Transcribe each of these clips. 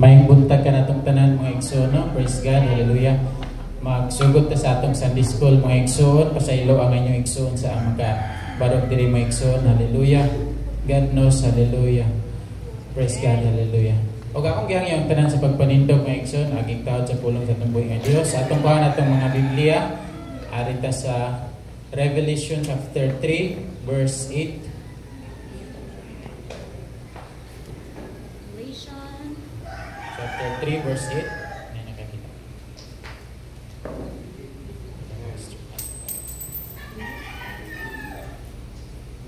Maayong buntag ka na itong tanan mga igsoon, no? Praise God, hallelujah. Magsugot ta sa atong Sunday School mga igsoon, pasaylo ang inyong igsoon sa mga barok diri mga igsoon, hallelujah. God knows, hallelujah. Praise God, hallelujah. O akong giyang yung tanan sa pagpanindog mga igsoon, aging tawad sa pulong sa tumboy nga Diyos. Atong kuhaan atong mga Biblia, arita sa Revelation chapter 3, verse 8. Chapter 3, verse 8. Ayan, nakakita.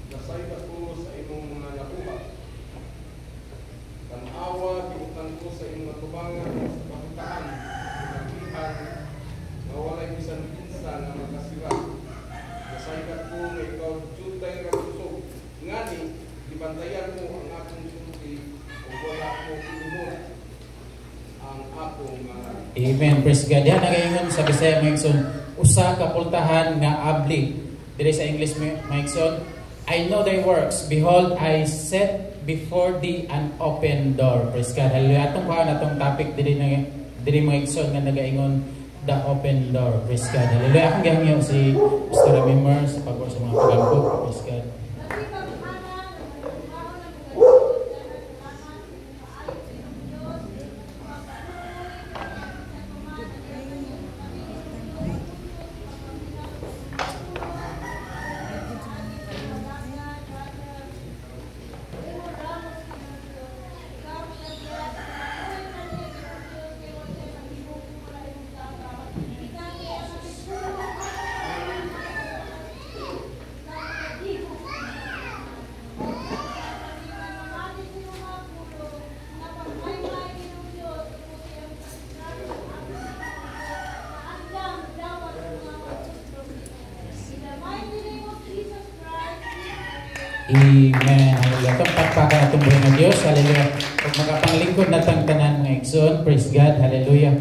Nasay ako sa imong mga nakuha. Tanawa, gibutan ko sa imong natubangan sa pakitaan, pinaglihan, na walay bisan pinsan na magkasira. Nasay ko nga ikaw jutay nga kusog. Ngani, dibantayan mo ang akong sulti o wala ko ilumot. Amen. Praise God. Yan nagayon sa Bisaya Maigson, usa ka pultahan nga abli. Diri sa English Maigson, I know thy works. Behold, I set before thee an open door. Praise God. Hallelujah. Atong kuha na itong topic diri Maigson nga nagaingon the open door. Praise God. Hallelujah. Akong gihangyo si Pastor Member sa pagbuo sa mga pagambog. Praise God. Amen. Hallelujah. Itong pagpaka itong buhay ng Diyos. Hallelujah. Kung makapanglingkod na tangtanan mga igsoon, praise God. Hallelujah.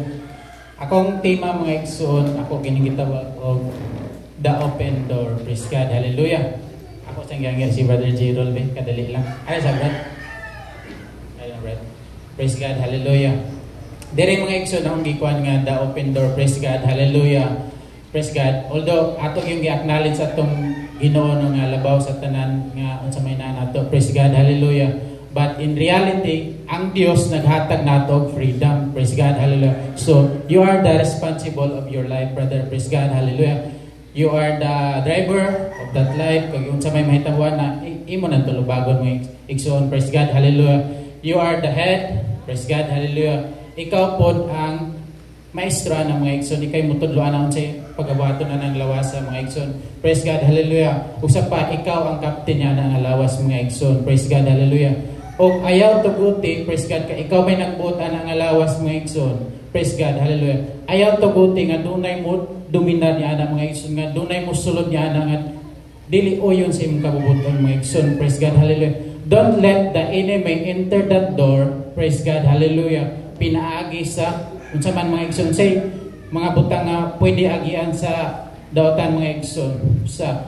Akong tema mga igsoon, ako ginigitawag og the open door. Praise God. Hallelujah. Ako sa ngangya si Brother J. Rolbe. Kadali lang. Ano sa Brad? Ayun, Brad. Praise God. Hallelujah. Dere mga igsoon, akong gikuan nga the open door. Praise God. Hallelujah. Praise God. Although, ato yung i-acknowledge atong Ginoo nga labaw sa tanan nga unsa may nato. Praise God, hallelujah. But in reality, ang Dios naghatag nato og freedom. Praise God, hallelujah. So, you are the responsible of your life, brother. Praise God, hallelujah. You are the driver of that life. Kung unsa may mahitabuan na imo nang tulubagon mo igsoon. Praise God, hallelujah. You are the head. Praise God, hallelujah. Ikaw pod ang maestro ng mga igsoon, ikay mutudloan ang sa pagabato na ng lawas sa mga igsoon. Praise God, hallelujah. Usa pa, ikaw ang kapten niya ng lawas mga igsoon. Praise God, hallelujah. O ayaw tuguti, praise God, ka ikaw may nagbutan ng lawas mga igsoon. Praise God, hallelujah. Ayaw tuguti nga dunay mo dominar niya ng mga igsoon, nga dunay mo sulod niya nga dili oyon sa imong kabubuton mga igsoon. Praise God, hallelujah. Don't let the enemy enter that door. Praise God, hallelujah. Pinaagi sa unsa man mga igsoon say mga butang nga pwede agian sa dautan mga igsoon sa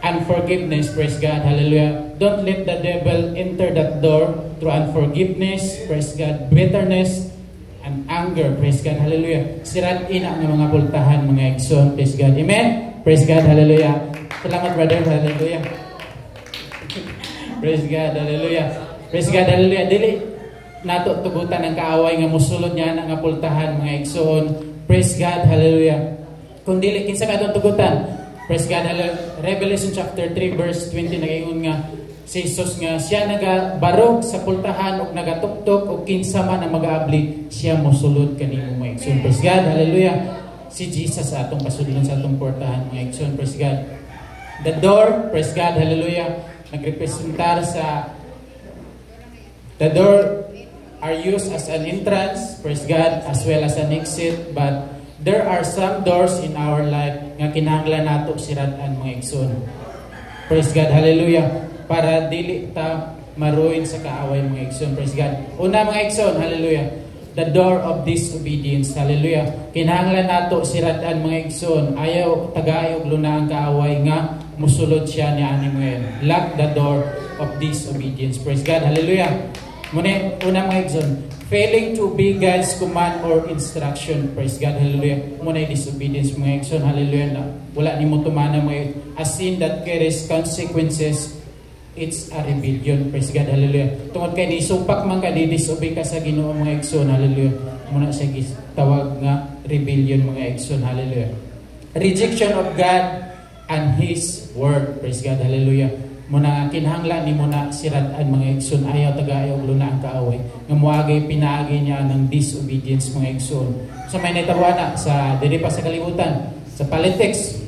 unforgiveness. Praise God, hallelujah. Don't let the devil enter that door through unforgiveness. Praise God, bitterness and anger. Praise God, hallelujah. Sirat ina ng mga pultahan mga igsoon. Praise God, amen. Praise God, hallelujah. Salamat brother, hallelujah. Praise God, hallelujah. Praise God, hallelujah. Dili nato tugutan ng kaaway nga musulod niya nga pultahan mga igsoon. Praise God, hallelujah. Kung dili kinsa ka atong tugutan, praise God, hallelujah. Revelation chapter 3 verse 20 nagaingon nga si Jesus nga siya nagabarog sa pultahan ug nagatuktok ug kinsa man ang mag-aabli siya mosulod kanimo mga igsoon. Praise God, hallelujah. Si Jesus sa atong pasudlon sa atong pultahan mga igsoon. Praise God. The door, praise God, hallelujah, nagrepresentar sa the door are used as an entrance, praise God, as well as an exit. But there are some doors in our life nga kinahanglan nato sirad-an mga igsoon. Praise God, hallelujah. Para dili ta maruin sa kaaway mga igsoon. Praise God. Una mga igsoon, hallelujah. The door of disobedience, hallelujah. Kinahanglan nato sirad-an mga igsoon. Ayaw tagayog luna ang kaaway nga musulod siya ni ani mo. Lock the door of disobedience. Praise God, hallelujah. Muna una mga igsoon, failing to obey God's command or instruction. Praise God, hallelujah. Muna disobedience mga igsoon, hallelujah. Na wala nimo tumana mga a sin that carries consequences. It's a rebellion. Praise God, hallelujah. Tungod kay ni sumpak man ka di disobey ka sa Ginoo mga igsoon, hallelujah. Muna siya tawag nga rebellion mga igsoon, hallelujah. Rejection of God and His word. Praise God, hallelujah. Muna kinahanglan ni muna sirad-an mga igsoon, ayaw tagayaw luna ang kaaway nga moagay pinaagi niya ng disobedience mga igsoon. So may natawana sa diri pa sa kalibutan, sa politics,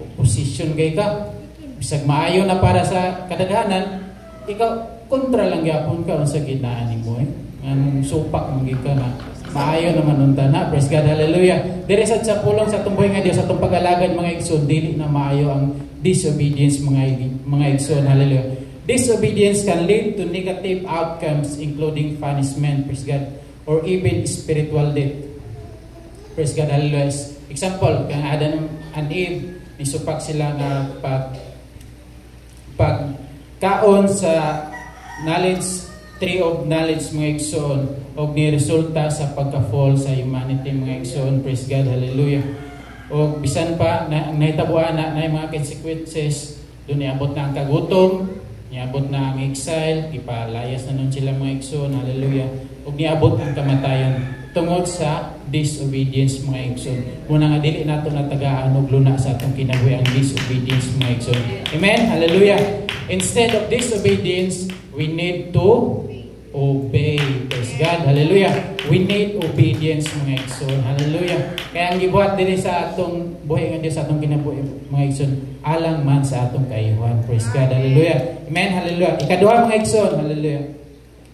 opposition kay ka, bisag maayo na para sa kadaghanan, ikaw kontra lang gyapon ka sa ginaan nimo ang supak mong ka na maayo naman unta na. Praise God, hallelujah. Diri sa pulong sa tumboy nga Dios sa atong pag-alagad mga igsoon, dili na maayo ang disobedience mga igsoon, hallelujah. Disobedience can lead to negative outcomes including punishment, praise God, or even spiritual death. Praise God, hallelujah. Example, kang Adam and Eve, nisupak sila nga pagkaon sa knowledge, tree of knowledge mga igsoon, o ni resulta sa pagka-fall sa humanity mga igsoon, praise God, hallelujah. O bisan pa nahitabuan na yung mga consequences, doon niabot na ang kagutom, niabot na ang exile, ipalayas na nun sila mga igsoon, hallelujah. O niabot ang kamatayan tungod sa disobedience mga igsoon. Muna nga dili nato natagaan og luna sa atong kinabuhi ang disobedience mga igsoon. Amen, hallelujah. Instead of disobedience, we need to obey. Praise God, hallelujah. We need obedience mga igsoon, hallelujah. Kaya ang gibuhat diri sa atong buhay nga Dios, sa atong kinabuhi mga igsoon, alang man sa atong kayuhan. Praise God, hallelujah. Amen, hallelujah. Ikaduha mga igsoon, hallelujah.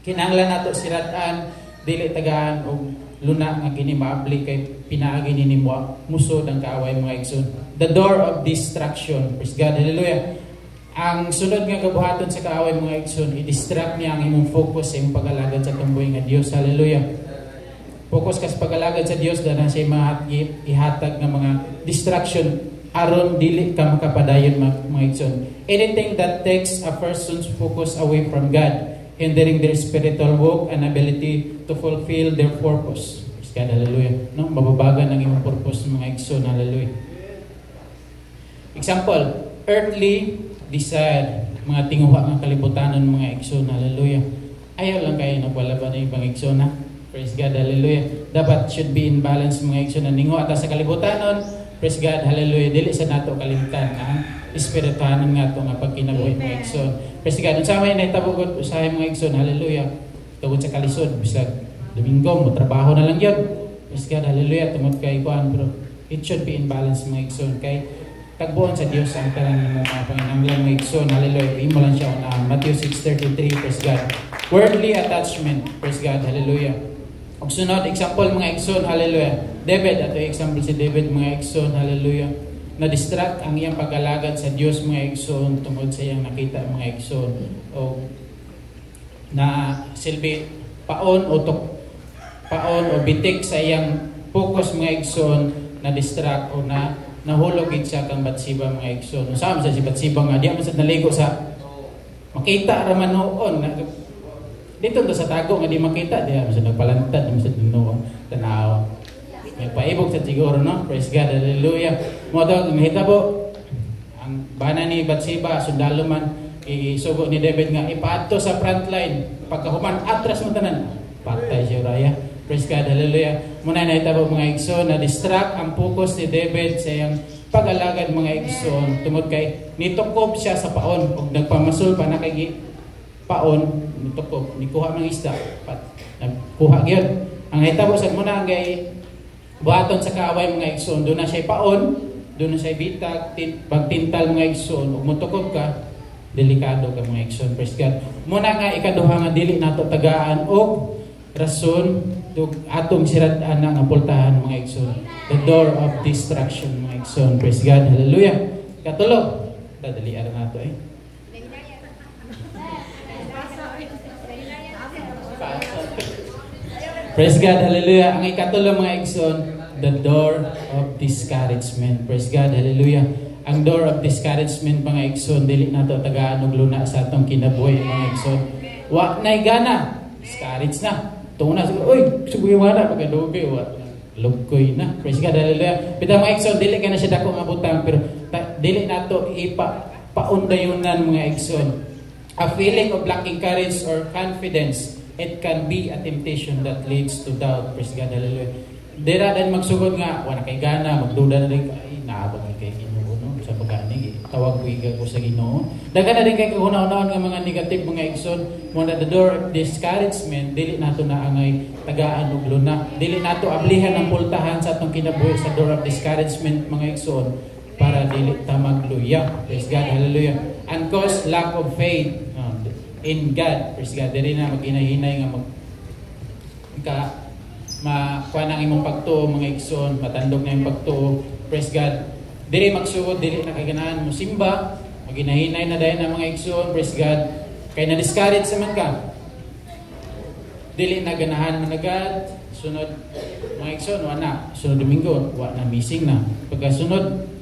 Kinahanglan nato siratan, dili tagaan og luna nga kini maabli kay pinaagi ni mo musod ang kaaway mga igsoon. The door of distraction. Praise God, hallelujah. Ang sunod nga kabuhaton sa kaaway mga igsoon, i-distract niya ang imong focus sa imong pag-alagad sa tumboy nga Dios, hallelujah. Focus ka sa pag-alagad sa Dios, dana siya ihatag nga mga distraction aron dili ka makapadayon mga igsoon. Anything that takes a person's focus away from God, hindering their spiritual walk and ability to fulfill their purpose. Praise God, hallelujah. No, mababagan ang imong purpose mga igsoon, hallelujah. Example, earthly desire, mga tinguha ng kalibutanon mga igsoon, hallelujah. Ayaw lang kayo nagwalaban ng ibang igsoon, ha? Praise God, hallelujah. Dapat should be in balance mga igsoon. Ningo ata sa kalibutanon, praise God, hallelujah. Dili sa nato kalimtan ang espirituhanon nga ito nga pagkinabuhi mga igsoon. Praise God. Unsa may nahitabugot usahay mga igsoon, hallelujah. Tungod sa kalisod, bisag Domingo mo trabaho na lang yun. Praise God, hallelujah. Tungod kay kuan, bro. It should be in balance mga igsoon. Kay tagbuon sa Dios ang tanan ng mga panginahanglan mga igsoon, hallelujah. Imo lang siya unahan. Matthew 6:33, praise God. Worldly attachment, praise God, hallelujah. Og sunod example mga igsoon, hallelujah. David, ato example si David mga igsoon, hallelujah. Na-distract ang iyang pag-alagad sa Dios mga igsoon tungod sa iyang nakita mga igsoon. O na silbi paon o bitik sa iyang focus mga igsoon, na-distract o nahulog siya kang Batsiba mga igsoon. Saan sa si Batsiba nga, di mo sa naligo sa makita raman noon. Dito to sa tago nga di makita, di mo sa nagpalantad, di mo sa noon tanaw. May paibog sa siguro, no? Praise God, hallelujah. Mo daw mahitabo ang bana ni Batsiba, sundalo man isugo ni David nga ipaadto sa front line. Pagkahuman atras mo tanan, patay si Uriah. Praise God, hallelujah. Muna na itabo mga igsoon, na-distract ang focus ni David sa iyang pag-alagad mga igsoon. Tungod kay nitukob siya sa paon. Pag nagpamasol pa na kay paon, nitukob, nikuha ng isda. Nagkuha yun. Ang hitabo sa muna ngay buhaton sa kaaway mga igsoon, doon na siya paon, doon na siya bitag, pagtintal mga igsoon, ug mutukob ka, delikado ka mga igsoon. Praise God. Muna nga ikaduha nga dili nato tagaan og rason dug atong sirad-an nga pultahan mga igsoon. The door of distraction mga igsoon. Praise God, hallelujah. Katulo, dadalian nato Praise God, hallelujah. Ang ikatulo mga igsoon, the door of discouragement. Praise God, hallelujah. Ang door of discouragement mga igsoon, dili nato tagaan og luna sa atong kinabuhi mga igsoon. Wa nay gana discourage na. Tunguna siguro, oy, subuhi wala pagkadubi wa. Lugkoy na. Praise God, hallelujah. Bitaw mga igsoon, dili ka na siya dako nga butang, pero dili nato paundayunan mga igsoon. A feeling of lacking courage or confidence, it can be a temptation that leads to doubt. Praise God, hallelujah. Dira din magsugod nga, wala kay gana, magduda na rin, ay, naabot kay Ginoo, no? Sa pagkani, tawag ko iga ko sa Ginoo. Daga na rin kay kahuna-unahon nga mga negative mga igsoon, muna the door of discouragement, dili nato na angay tagaan og luna. Dili nato ablihan ang pultahan sa atong kinabuhi sa door of discouragement mga igsoon, para dili ta magluya. Praise God, hallelujah. And cause lack of faith in God. Praise God. Dili na maghinay-hinay nga makuha ng imong pagtuo mga igsoon, matandog na yung pagtuo. Praise God. Dili magsugod, dili na kaganahan mo simba, maghinay-hinay na dahil na mga igsoon. Praise God. Kaya na-discourage naman ka. Dili na ganahan man agad. Sunod mga igsoon, wala. Sunod Domingo, wala na, missing na. Pagkasunod,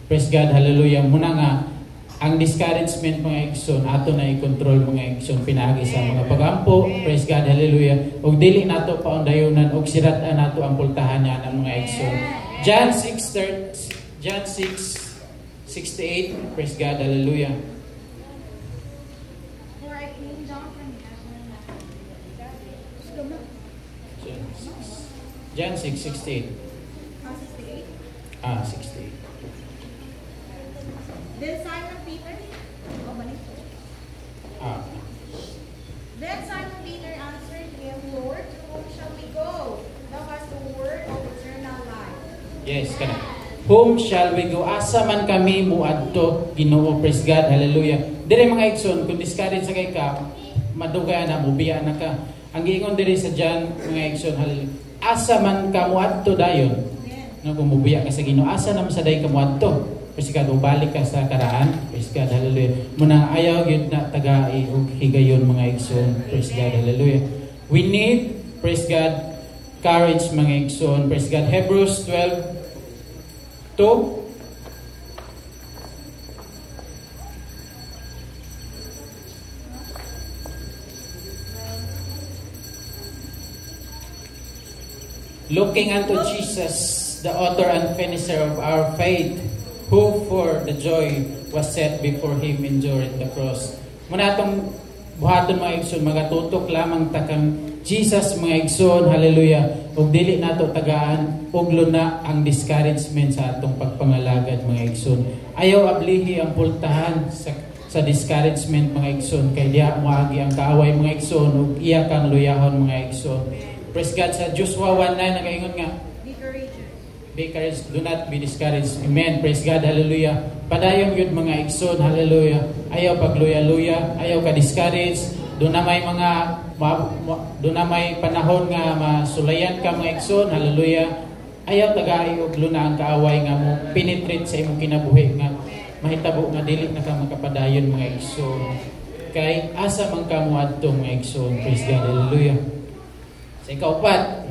praise God, hallelujah. Muna nga, ang discouragement mga igsoon, ato na i-control mga igsoon, pinagi sa mga pagampo, praise God, hallelujah. Og dili nato paundayunan, og siratan nato ang pultahan niya ng mga igsoon. John 6:68, praise God, hallelujah. John 6:68. 68. Then Simon Peter, Then Simon Peter answered him, Lord, to whom shall we go? Thou hast the word of eternal life. Yes, kana. Whom shall we go? Asa man kami muadto, Ginoo, praise God, hallelujah. Dire mga igsoon, kung discourage sa kay ka, madugay na, mubiya na ka. Ang giingon dire sa John, mga igsoon, hallelujah. Asa man ka muadto dayon. No, kung mubiya ka sa Ginoo, asa naman sa day ka muadto? Praise God, balik ka sa karaan. Praise God, hallelujah. Muna ayaw yun na tagai o higayon mga igsoon. Praise God, hallelujah. We need, praise God, courage mga igsoon. Praise God. Hebrews 12:2. Looking unto Jesus, the author and finisher of our faith, who for the joy was set before him endured the cross. Muna itong buhaton mga igsoon, magatutok lamang takang Jesus mga igsoon, hallelujah. Ug dili nato tagaan ug luna ang discouragement sa atong pagpangalagad mga igsoon. Ayaw ablihi ang pultahan sa discouragement mga igsoon, kay diha moagi ang kaaway mga igsoon ug iya kang luyahon mga igsoon. Praise God. Sa Joshua 1:9 nagaingon nga, be courage, do not be discouraged. Amen. Praise God. Hallelujah. Padayong yun mga igsoon. Hallelujah. Ayaw pagluya-luya. Ayaw ka-discourage. Doon na may panahon nga masulayan ka mga igsoon. Hallelujah. Ayaw tagai og luna ang kaaway nga mo penetrate sa imong kinabuhi nga mahitabo nga dili na ka makapadayon mga igsoon. Kay asa man ka moadto mga igsoon. Praise God. Hallelujah. Sa ikaupat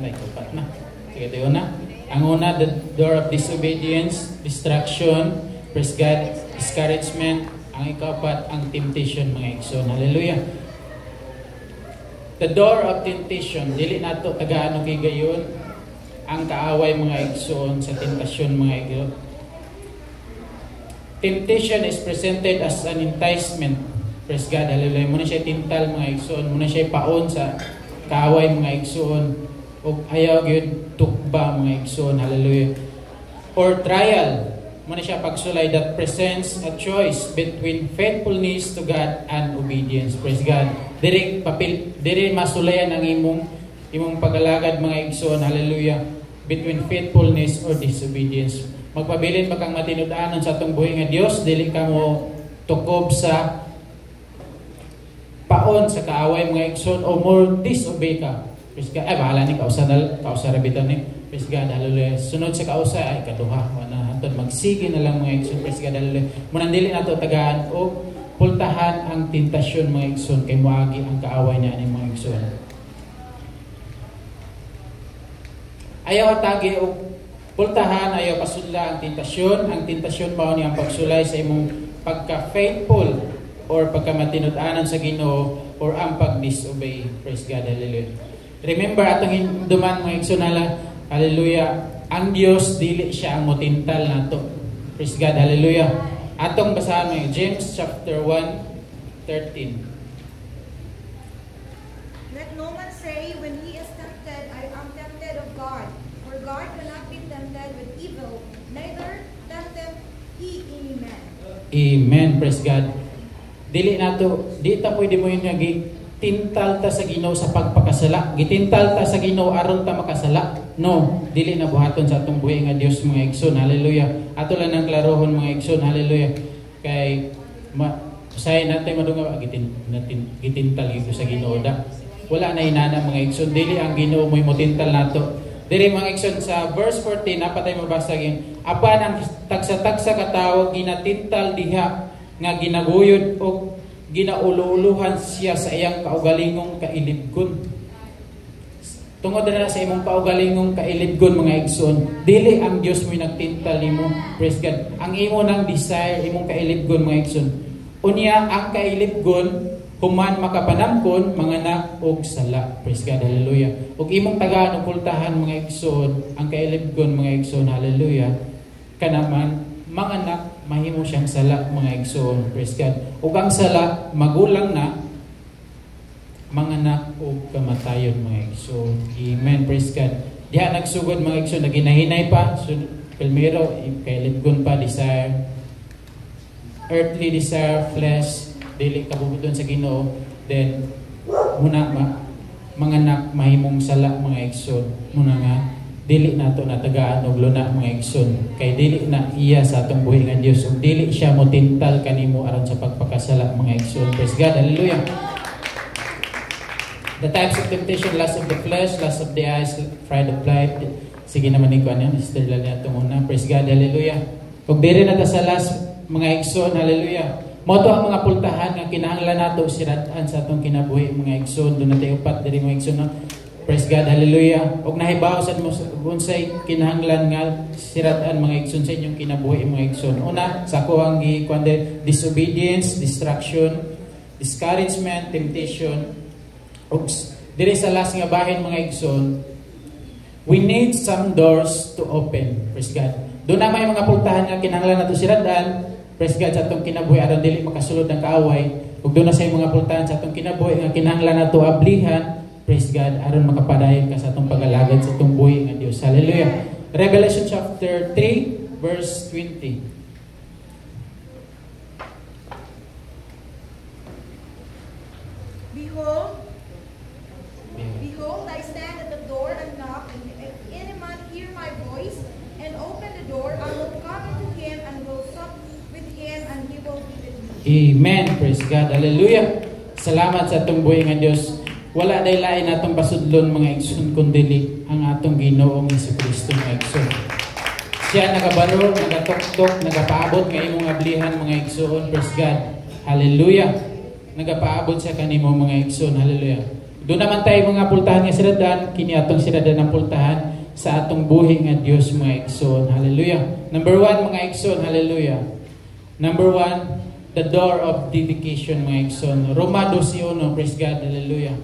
na. Sige tayo na. Ang una, the door of disobedience, distraction, praise God, discouragement. Ang ikapat, ang temptation mga igsoon. Hallelujah. The door of temptation, dili nato tagaano kay gayon ang kaaway mga igsoon sa tentasyon mga igsoon. Temptation is presented as an enticement. Praise God, hallelujah. Muna siya tintal mga igsoon, muna siya paon sa kaaway mga igsoon. O ayaw yun tukba mga igsoon, hallelujah. Or trial, muna siya pagsulay that presents a choice between faithfulness to God and obedience. Praise God. Diri masulayan ang imong pagalagad mga igsoon, hallelujah, between faithfulness or disobedience. Magpabilin ba kang matinud-anon sa atong buhi nga Dios, dili ka mo tukob sa paon sa kaaway mga igsoon o more disobey ka. Praise God. Ay, bahala ni kausa rabitan ni. Praise God, hallelujah. Sunod sa kausa, ay kaduha. Hantod magsige na lang mga igsoon. Praise God, hallelujah. Munang dili nato tagaan o pultahan ang tentasyon mga igsoon kay moagi ang kaaway niya ni mga igsoon. Ayaw atagi o pultahan, ayaw pasudla ang tentasyon. Ang tentasyon mao ni ang pagsulay sa imong pagka-faithful or pagkamatinud-anan sa Ginoo or ang pag-disobey. Praise God, hallelujah. Remember atong hinduman mga igsoon, hallelujah, ang Dios dili siya ang motintal nato. Praise God, hallelujah. Atong basahan mo James chapter 1:13. Let no man say when he is tempted, I am tempted of God. For God cannot be tempted with evil, neither tempteth he any man. Amen, praise God. Dili nato, di ta pwede mo yun nga gitintal ta sa Ginoo sa pagpakasala. Gitintal ta sa Ginoo aron ta makasala. No, dili na buhaton sa atong buhi nga Dios mga igsoon. Hallelujah. Ato lang nang klarohon mga igsoon. Hallelujah. Kay say natin madunga gitintal gyud sa Ginoo da. Wala na inana mga igsoon. Dili ang Ginoo mo'y motintal nato. Diri mga igsoon sa verse 14 napatay mabasa gyud. Apan ang tagsa-tagsa ka tawo ginatintal diha nga ginaguyod o ginauluuluhan siya sa iyang kaugalingong kailibgon. Tungod na sa imong kaugalingong kailibgon mga igsoon, dili ang Dios mo'y nagtintal nimo. Praise God. Ang imo nang desire, imong kailibgon mga igsoon. Unya ang kailibgon human makapanamkon manganak og sala. Praise God, hallelujah. Ug imong tagaan og kultahan mga igsoon, ang kailibgon mga igsoon, hallelujah. Kanaman manganak mahimo siyang sala mga igsoon. Praise God. Ug ang sala magulang na manganak og kamatayon mga igsoon. Amen. Praise God. Diha nagsugod mga igsoon, naginahinay pa. So, primero kailibgon pa desire, earthly desire, flesh, dili kabubuton sa Ginoo, then muna manganak mahimong sala mga igsoon. Muna nga dili nato natagaan og luna mga igsoon, kay dili na iya sa atong buhi nga Dios ug dili siya motintal kanimo aron sa pagpakasala mga igsoon. Praise God, hallelujah. The types of temptation: lust of the flesh, lust of the eyes, pride of life. Sige naman ni kuan yan, Sister Lala ato muna. Praise God, hallelujah. Ug diri na ta sa last mga igsoon, hallelujah. Moto ang mga pultahan nga kinahanglan nato siratan sa atong kinabuhi mga igsoon. Doon natin upat diri mga igsoon. Praise God, hallelujah. Ug nahibaw sad mo unsay kinahanglan nga siratan mga igsoon sa inyong kinabuhi mga igsoon. Una, sa ko ang gikuan disobedience, distraction, discouragement, temptation. Ug diri sa last nga bahin mga igsoon, we need some doors to open. Praise God. Doon na may mga pultahan nga kinahanglan nato siratan. Praise God, sa atong kinabuhi aron dili makasulod ng kaaway. Ug doon na sa mga pultahan sa atong kinabuhi nga kinahanglan nato ablihan. Praise God, aron makapadayon ka sa atong pag-alagad sa atong buhi nga Dios. Hallelujah. Revelation chapter 3 verse 20. Behold, I stand at the door and knock, and if any man hear my voice and open the door, I will come into him and will sup with him, and he will be with me. Amen. Praise God. Hallelujah. Salamat sa atong buhi nga Dios. Wala day lain atong basudlon mga igsoon kundi ang atong Ginoong Jesucristo mga igsoon. Siya nagabaro, nagatok-tok, nagapaabot nga imong ablihan mga igsoon. Praise God. Hallelujah. Nagapaabot siya kanimo mga igsoon. Hallelujah. Doon naman tayo mga pultahan nga siradan, kini atong siradan ang pultahan sa atong buhi nga Dios mga igsoon. Hallelujah. Number 1 mga igsoon. Hallelujah. Number 1, the door of dedication mga igsoon. Roma 12:1. Praise God. Hallelujah.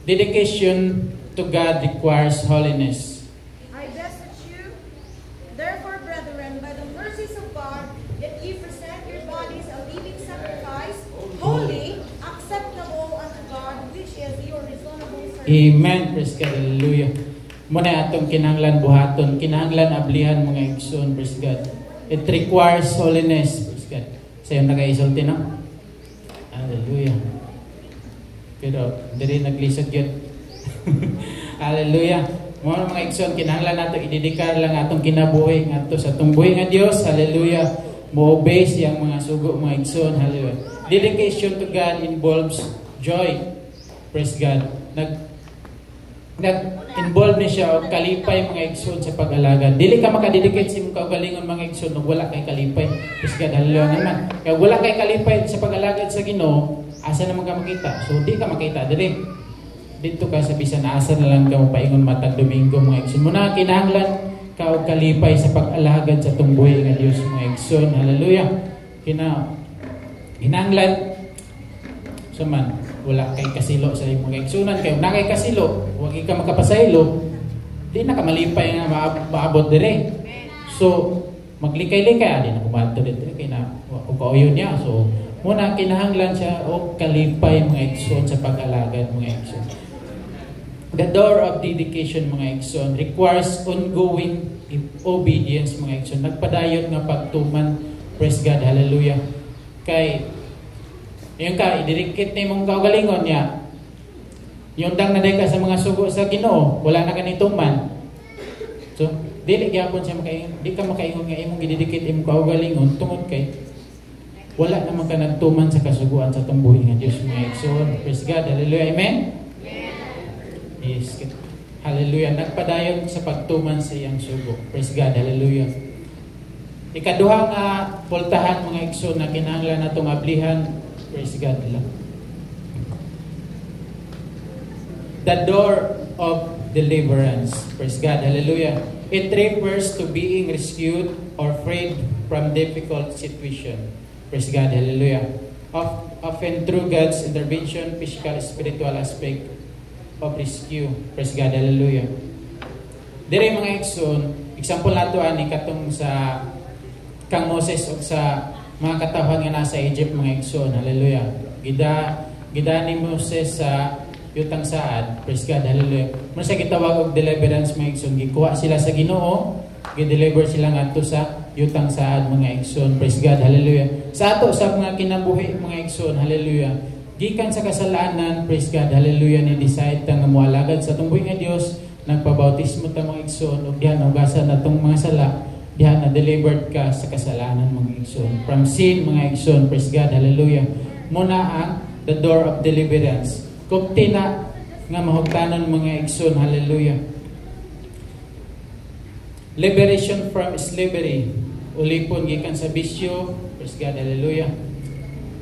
Dedication to God requires holiness. I beseech you, therefore, brethren, by the mercies of God, that ye present your bodies a living sacrifice, holy, acceptable unto God, which is your reasonable service. Amen. Praise God. Hallelujah. Muna atong kinahanglan buhaton, kinahanglan ablihan mga igsoon. Praise God. It requires holiness. Praise God. Sayo nagaisulti no? Hallelujah. Pero diri naglisod yun. Hallelujah. Mga igsoon, kinahanglan nato idedikar lang atong kinabuhi ngadto sa atong buhi nga Dios. Hallelujah. Mo-obey siyang mga sugo mga igsoon. Hallelujah. Dedication to God involves joy. Praise God. Nag-involve ni siya og kalipay mga igsoon sa pag-alagad. Dili ka makadedicate sa imong kaugalingon mga igsoon ug wala kay kalipay. Praise God. Hallelujah naman. Kaya wala kay kalipay sa pag-alagad sa Ginoo, asa naman ka makita? So di ka makita diri. Dito ka sa bisan asa na lang ka paingon matag Domingo mga igsoon. Muna kinahanglan ka og kalipay sa pag-alagad sa atong buhi nga Dios mga igsoon. Hallelujah. Hinanglan so man wala kay kasilo sa imong kaigsunan kay na kay kasilo wag ka makapasaylo di na ka malipay nga maabot dire. So maglikay-likay di na kumadto dito kay na o kauyon niya. So muna kinahanglan siya o kalipay mga igsoon sa pag-alagad mga igsoon. The door of dedication mga igsoon requires ongoing obedience mga igsoon. Nagpadayon nga pagtuman. Praise God, hallelujah. Kay yung ka idirikit ni mong kaugalingon niya. Yung dang naday ka sa mga sugo sa Ginoo, wala na kanituman. So, dili gyapon siya di ka makaingon nga imong gididikit imong kaugalingon tungod kay wala naman ka nagtuman sa kasuguan sa tumbuhi nga Dios mga igsoon. Praise God, hallelujah, amen. Yes. Hallelujah. Nagpadayon sa pagtuman sa iyang sugo. Praise God. Hallelujah. Ikaduha nga pultahan mga igsoon na kinahanglan natong ablihan. Praise God. The door of deliverance. Praise God. Hallelujah. It refers to being rescued or freed from difficult situation. Praise God. Hallelujah. Often through God's intervention, physical, spiritual aspect of rescue. Praise God, hallelujah. Dire mga igsoon, example nato ani katong sa kang Moses o sa mga katawhan nga nasa Egypt mga igsoon, hallelujah. Gida ni Moses sa yutang saad, praise God, hallelujah. Muna sa gitawag og deliverance mga igsoon, gikuha sila sa Ginoo, gi-deliver sila ngadto sa yutang saad mga igsoon, praise God, hallelujah. Sa ato sa mga kinabuhi mga igsoon, hallelujah. Gikan sa kasalanan, praise God, hallelujah, ni decide ta nga moalagad sa tumboy nga Dios, nagpabautismo ta mga igsoon, ug diha ugasan natong mga sala, diha na delivered ka sa kasalanan mga igsoon. From sin mga igsoon, praise God, hallelujah. Muna ang the door of deliverance. Kupti na nga mahugtanon mga igsoon, hallelujah. Liberation from slavery. Ulipon gikan sa bisyo, praise God, hallelujah.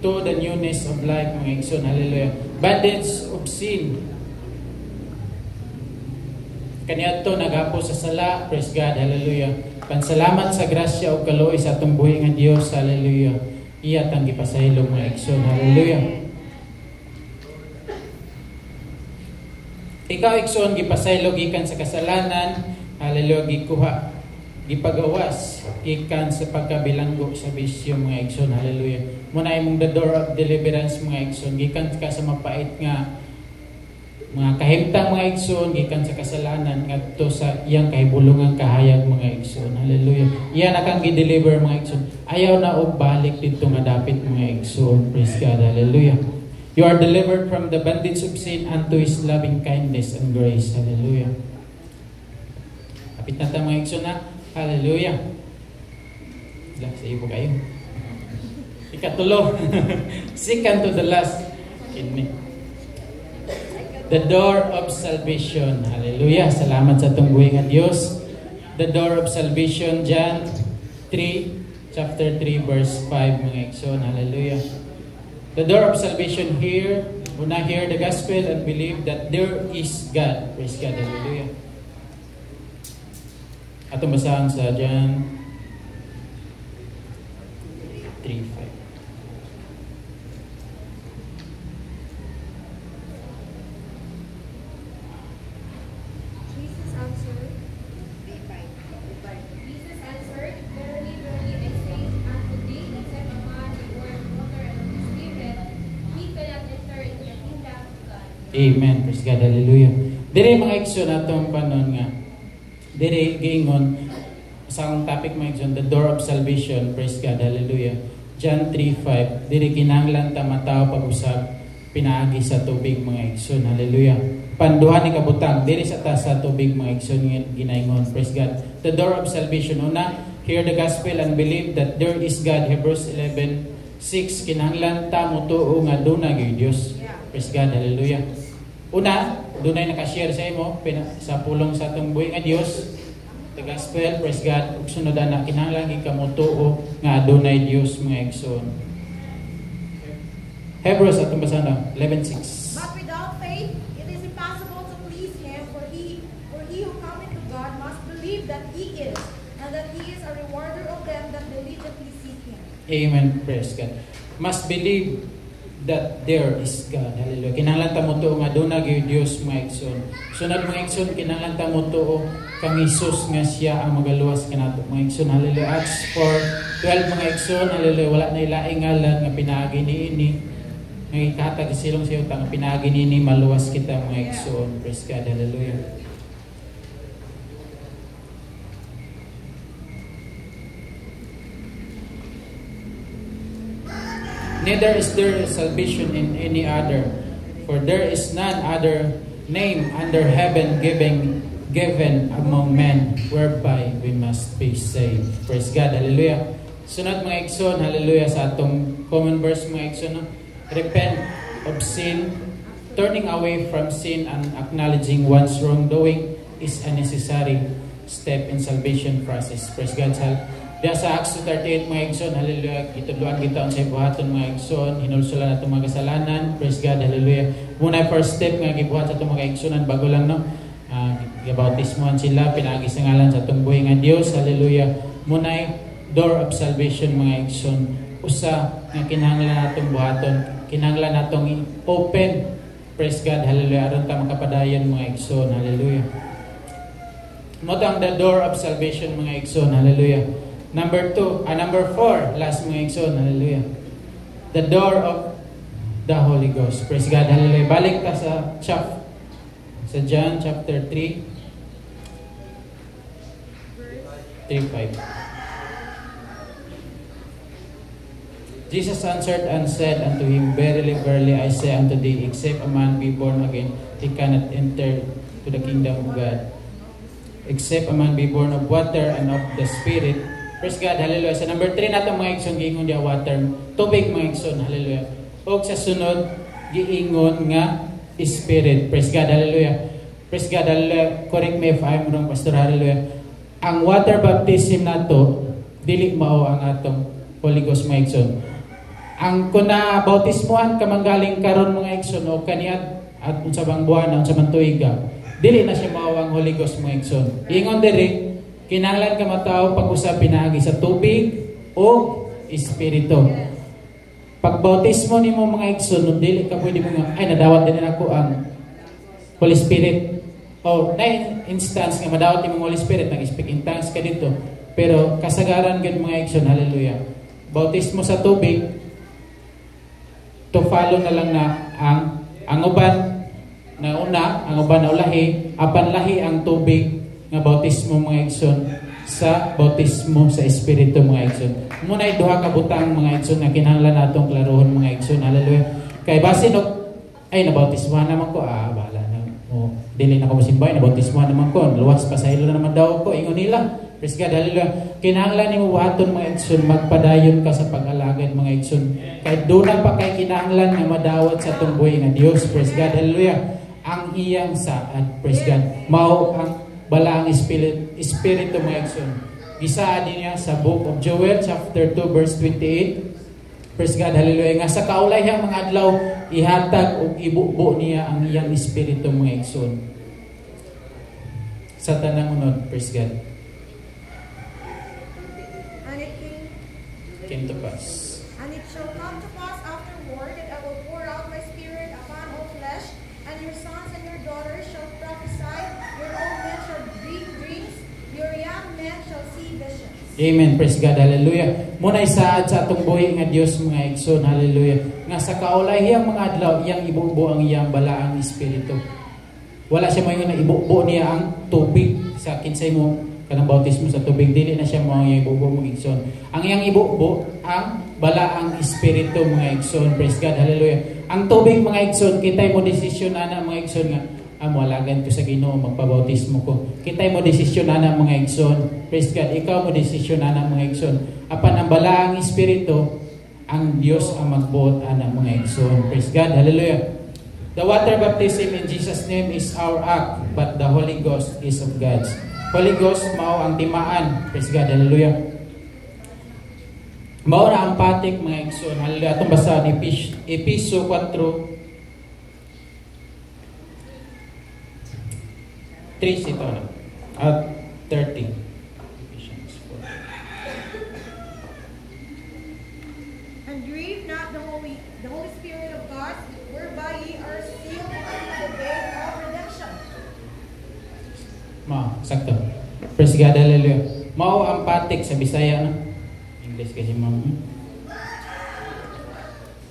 To the newness of life mga igsoon, hallelujah. Bondage of sin. Kaniadto nagapo sa sala, praise God, hallelujah. Pansalamat sa grasya o kaluoy sa atong buhi nga Dios, hallelujah. Iya tang gipasaylo mga igsoon, hallelujah. Ikaw igsoon gipasaylo gikan sa kasalanan, hallelujah, gikuha gipagawas ikan sa pagkabilanggo sa bisyo mga igsoon, hallelujah. Muna imong the door of deliverance mga igsoon, gikan ka sa mapait nga mga kahimtang mga igsoon, gikan sa kasalanan ngadto sa iyang kahibulungang kahayag mga igsoon, hallelujah. Iya na kang gi-deliver mga igsoon, ayaw na og balik dito nga dapit mga igsoon, praise God, hallelujah. You are delivered from the bondage of sin unto His loving kindness and grace, hallelujah. Kapit na tayo mga igsoon na, hallelujah. Sa iyo kayo. Ikatulo. Second to the last. The door of salvation. Hallelujah. Salamat sa itong buhay nga Diyos. The door of salvation. John 3, chapter 3, verse 5 mga igsoon. Hallelujah. The door of salvation here. Una hear the gospel and believe that there is God. Praise God. Hallelujah. Atong basahan sa John 3:5. Jesus answered, Verily, verily, I say unto thee, except a man be born of water and of the Spirit, he cannot enter into the kingdom of God. Amen. Praise God. Hallelujah. Dire mga igsoon atong panon nga. Dire giingon sa akong topic mga igsoon, the door of salvation. Praise God. Hallelujah. John 3:5. Dire kinahanglan ta mataw pag-usab pinaagi sa tubig mga igsoon. Hallelujah. Panduha ni kabutang diri sa ta sa tubig mga igsoon ginaingon. Praise God. The door of salvation. Una, hear the gospel and believe that there is God. Hebrews 11:6. Kinahanglan ta motuo nga dunay gyud Dios. Praise God. Hallelujah. Una, dunay naka-share sa imo sa pulong sa atong buhi nga Dios. The gospel, praise God. Ug sunod na kinahanglan ka motuo nga adunay Dios mga igsoon. Hebrews atong basahan 11:6. But without faith, it is impossible to please Him, for he who cometh to God must believe that He is, and that He is a rewarder of them that diligently seek Him. Amen. Praise God. Must believe that there is God. Hallelujah. Kinahanglan ta mo tuo nga aduna gyud Dios mga igsoon. Sunod mga igsoon, kinahanglan ta mo tuo kang Hesus nga siya ang magaluwas kanato mga igsoon. Hallelujah. Acts 4:12 mga igsoon. Hallelujah. Wala na ilaing ngalan nga pinaagi niini. Nga ikatag silong sa utang pinaagi niini maluwas kita mga igsoon. Praise God. Hallelujah. Neither is there salvation in any other, for there is none other name under heaven given among men whereby we must be saved. Praise God. Hallelujah. Sunod mga igsoon, hallelujah, sa atong common verse mga igsoon, no? Repent of sin, turning away from sin and acknowledging one's wrongdoing is a necessary step in salvation process. Praise God. Diya sa Acts 2:38 mga igsoon, hallelujah, itudluan kita sa ibuhaton mga igsoon, hinulsulan nato mga kasalanan. Praise God. Hallelujah. Muna first step nga gibuhat sa itong mga igsoonan bago lang, no? Gabautismohan sila, pinaagi sa ngalan sa itong buhay nga Dios. Hallelujah. Muna door of salvation mga igsoon. Usa nga kinahanglan natong buhaton, kinahanglan natong open. Praise God. Hallelujah. Aron ta makapadayon mga igsoon. Hallelujah. Motang the door of salvation mga igsoon. Hallelujah. Number 4, last mga igsoon, hallelujah. The door of the Holy Ghost. Praise God, hallelujah. Balik ta sa John chapter 3:5. Jesus answered and said unto him, Verily, verily, I say unto thee, except a man be born again, he cannot enter to the kingdom of God. Except a man be born of water and of the Spirit. Praise God, hallelujah. Sa number 3 nato mga igsoon, giingon dia water, tubig mga igsoon, hallelujah. O sa sunod, giingon nga Spirit. Praise God, hallelujah. Praise God, hallelujah. Correct me if I'm wrong, Pastor, hallelujah. Ang water baptism nato, dili mao ang atong Holy Ghost mga igsoon. Ang kuna bautismohan kamanggaling karon mga igsoon o kaniya at unsabang buwan, unsabang tuiga, dili na siya mao ang Holy Ghost mga igsoon. Ingon diri, kinahanglan ka matao pag-usap pinaagi sa tubig o espiritu. Pagbautismo nimo mga igsoon, dili ka pwede mo nga ay nadawat din ako ang Holy Spirit. O na instance nga madawat nimo Holy Spirit, nag-speak in tongues ka dito. Pero kasagaran gid mga igsoon, hallelujah. Bautismo sa tubig to follow na lang na ang uban na una, ang uban na ulahi, apan lahi ang tubig nga bautismo mga igsoon sa bautismo sa Espiritu mga igsoon. Muna duha ka butang mga igsoon nga kinahanglan natong klarohon mga igsoon. Hallelujah. Kay basin og ay nabautismohan naman ko, bahala na. Dili na ko masimbay, nabautismohan naman ko. Luwas pa sa ilo na naman daw ko, ingon nila. Praise God, hallelujah. Kinahanglan nimo buhaton mga igsoon, magpadayon ka sa pag-alagad mga igsoon. Kay doon pa kay kinahanglan nga madawat sa atong buhay nga Dios. Praise God, hallelujah. Ang iyang saad, praise God. Mao ang bala ang Espiritu mga igsoon. Gisaad niya sa Book of Joel chapter 2 verse 28. Praise God, hallelujah. Nga sa kaulayang mga adlaw ihatag o ibubo niya ang iyang Espiritu mga igsoon. Sa tanang unod, praise God. And it Came to pass. And it shall come to pass afterward that I will pour out my Spirit upon all flesh, and your sons and your daughters shall prophesy, your old men shall dream dreams, your young men shall see visions. Amen. Praise God. Hallelujah. Muna isaad sa atong buhay nga Dios mga igsoon. Hallelujah. Nga sa kaulayang mga adlaw, iyang ibubo ang iyang balaang Espiritu. Wala siya mayon na ibubo niya ang tubig sa kinsay mo kanang bautismo sa tubig. Dili na siya mao iyang ibubo mga igsoon. Ang iyang ibubo ang balaang Espiritu mga igsoon. Praise God. Hallelujah. Ang tubig mga igsoon, kitay mo desisyon ana mga igsoon nga walagan ko sa Ginoo, magpabautismo ko. Kitay mo desisyon ana mga igsoon. Praise God. Ikaw mo desisyon ana mga igsoon. Apan ang balaang Espiritu, ang Dios ang magbuot ana mga igsoon. Praise God. Hallelujah. The water baptism in Jesus' name is our act, but the Holy Ghost is of God's. Holy Ghost mao ang timaan. Praise God. Hallelujah. Mao na ang patik mga igsoon. Hallelujah. Atong basahan Episo 4 3 ito na. At 30. Ephesians 4. and grieve not the Holy Spirit of God, whereby ye are sealed unto the day of redemption. Sakto. Praise God, hallelujah. Mao ang patik sa Bisaya, no? English kasi ma'am.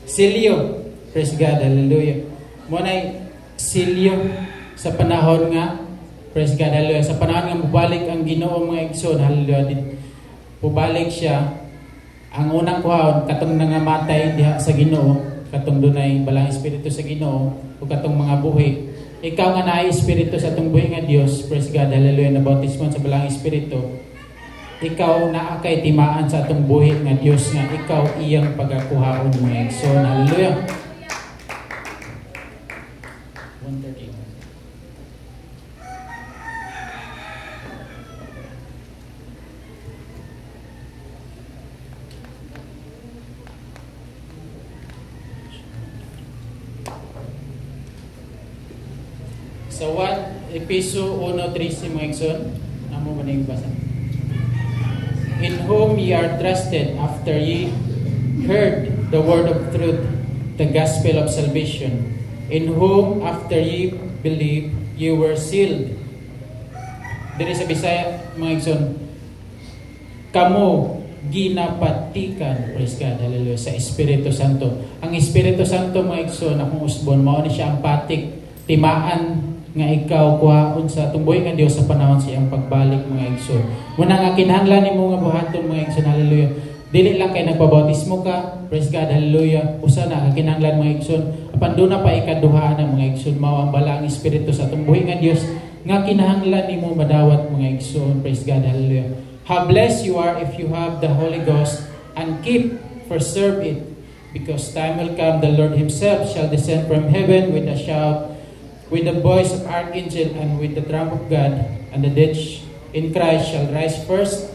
Silyo. Praise God, hallelujah. Muna'y silyo sa panahon nga, praise God, hallelujah. Sa panahon nga mubalik ang Ginoo mga igsoon, hallelujah. Pubalik siya. Ang unang kuhaon, katong nangamatay diha sa Ginoo, katong dunay balang espiritu sa Ginoo, o katong mga buhi. Ikaw nga naay espiritu sa atong buhi nga Dios, praise God, hallelujah, na bautismo sa balang espiritu. Ikaw naa kay timaan sa atong buhi nga Dios nga ikaw iyang pagakuhaon mga igsoon, hallelujah. 1:30. Sa 1 Episo 1:13 mga igsoon, amo man ning basa. In whom ye are trusted after ye heard the word of truth, the gospel of salvation, in whom after ye believe you were sealed. Diri sa Bisaya mga igsoon, kamo ginapatikan, praise God, hallelujah, sa Espiritu Santo. Ang Espiritu Santo mga igsoon, akong usbon, mao ni siya ang patik, timaan nga ikaw kuhaon sa atong buhi nga Dios sa panahon siyang pagbalik mga igsoon. Muna nga kinahanglan nimo nga buhaton mga igsoon, hallelujah. Dili lang kay nagbabautismo ka, praise God, hallelujah. Usa na kinahanglan mga igsoon. Apan do na pa ikaduha na mga igsoon, mao ang balaang espiritu sa atong buhi nga Dios nga kinahanglan nimo madawat mga igsoon, praise God, hallelujah. How blessed you are if you have the Holy Ghost and keep for serve it, because time will come the Lord himself shall descend from heaven with a shout, with the voice of archangel, and with the trump of God, and the dead in Christ shall rise first.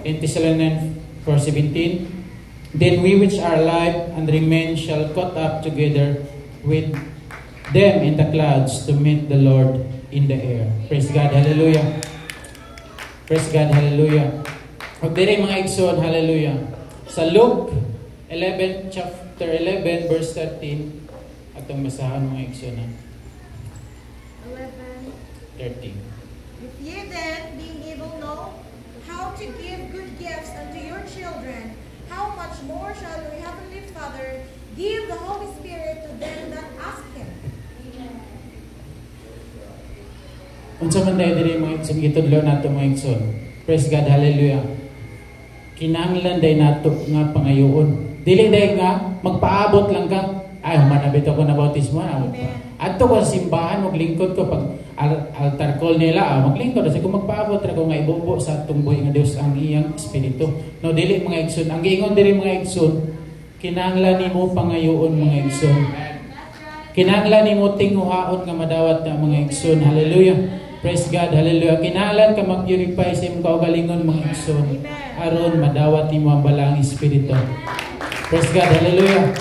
In Thessalonians 4:17, then we which are alive and remain shall caught up together with them in the clouds to meet the Lord in the air. Praise God, hallelujah. Praise God, hallelujah. O diri mga igsoon, hallelujah. Sa Luke 11, chapter 11, verse 13, atong basahan mga igsoon. 13. If ye then, being able know how to give good gifts unto your children, how much more shall your heavenly Father give the Holy Spirit to them that ask Him? Unsa man tayo diri mga igsoon, gitudlo nato mga igsoon. Praise God, hallelujah. Kinahanglan day nato nga pangayoon. Dili day nga magpaabot lang ka. Ay, manabit ako na bautismo. Adto ko sa simbahan, maglingkod ko pag altar call nila, maglingkod kasi kung magpaabot ra ko nga ibubo sa atong buhi nga Dios ang iyang espiritu. No, dili mga igsoon. Ang giingon diri mga igsoon, kinahanglan nimo pangayoon mga igsoon. Kinahanglan nimo tinguhaon nga madawat na mga igsoon. Hallelujah. Praise God, hallelujah. Kinahanglan ka mag-purify sa imong kaugalingon mga igsoon aron madawat nimo ang balaang espiritu. Praise God, hallelujah.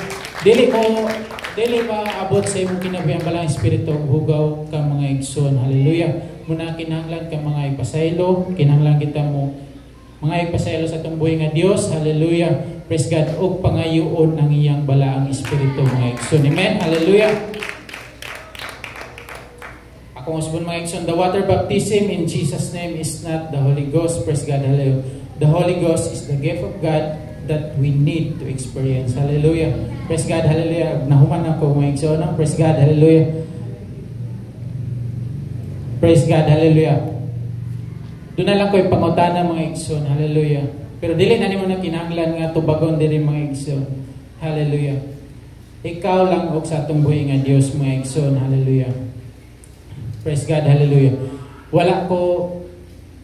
Dili maabot sa imong kinabuhi ang balaang espiritu hugaw ka mga igsoon. Hallelujah. Muna kinahanglan ka mga ipasaylo, kinahanglan kita mo mga ipasaylo sa atong buhi nga Dios. Hallelujah. Praise God. Og pangayoon ang iyang balaang espiritu mga igsoon. Amen. Hallelujah. Akong usbon mga igsoon, the water baptism in Jesus' name is not the Holy Ghost. Praise God. Hallelujah. The Holy Ghost is the gift of God that we need to experience. Hallelujah. Praise God, hallelujah. Nahuman ako mga igsoon. Praise God, hallelujah. Praise God, hallelujah. Doon na lang ko ipangutana mga igsoon. Hallelujah. Pero dili na nimo na kinahanglan nga tubagon diri mga igsoon. Hallelujah. Ikaw lang og sa atong buhi nga Dios mga igsoon. Hallelujah. Praise God, hallelujah. Wala ko,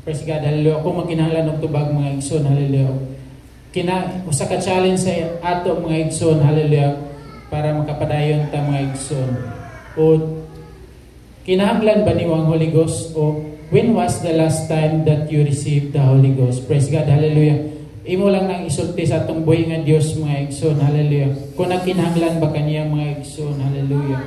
praise God, hallelujah. Ako magkinahanglan og tubag mga igsoon. Hallelujah. Usa ka challenge sa ato mga igsoon, hallelujah, para makapadayon ta mga igsoon. O kinahanglan ba niyo ang Holy Ghost? O when was the last time that you received the Holy Ghost? Praise God, hallelujah. Imo lang nang isulti sa atong buhi nga Dios mga igsoon, hallelujah. Kung nakinahanglan ba kaniya mga igsoon, hallelujah.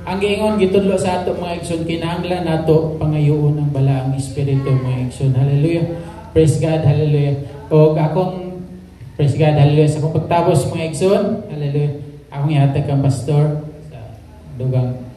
Ang giingon gitudlo sa ato mga igsoon, kinahanglan nato pangayoon ang balaang espiritu mga igsoon, hallelujah. Praise God, hallelujah. O akong, praise God, hallelujah. Sa akong pagtapos mga igsoon, hallelujah. Akong ihatag kang pastor sa dugang.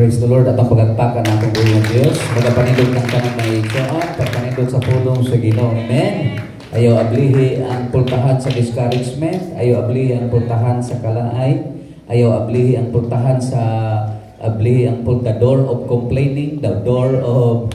Praise the Lord at ang pagagpakan ng Panginoon ng Diyos. Magapanindog ng kanang maigsoon, pagpanindog sa pulong sa Ginoo. Amen. Ayaw ablihi ang pultahan sa discouragement, ayaw ablihi ang pultahan sa kalaay, ayaw ablihi ang pultahan sa the door of complaining, the door of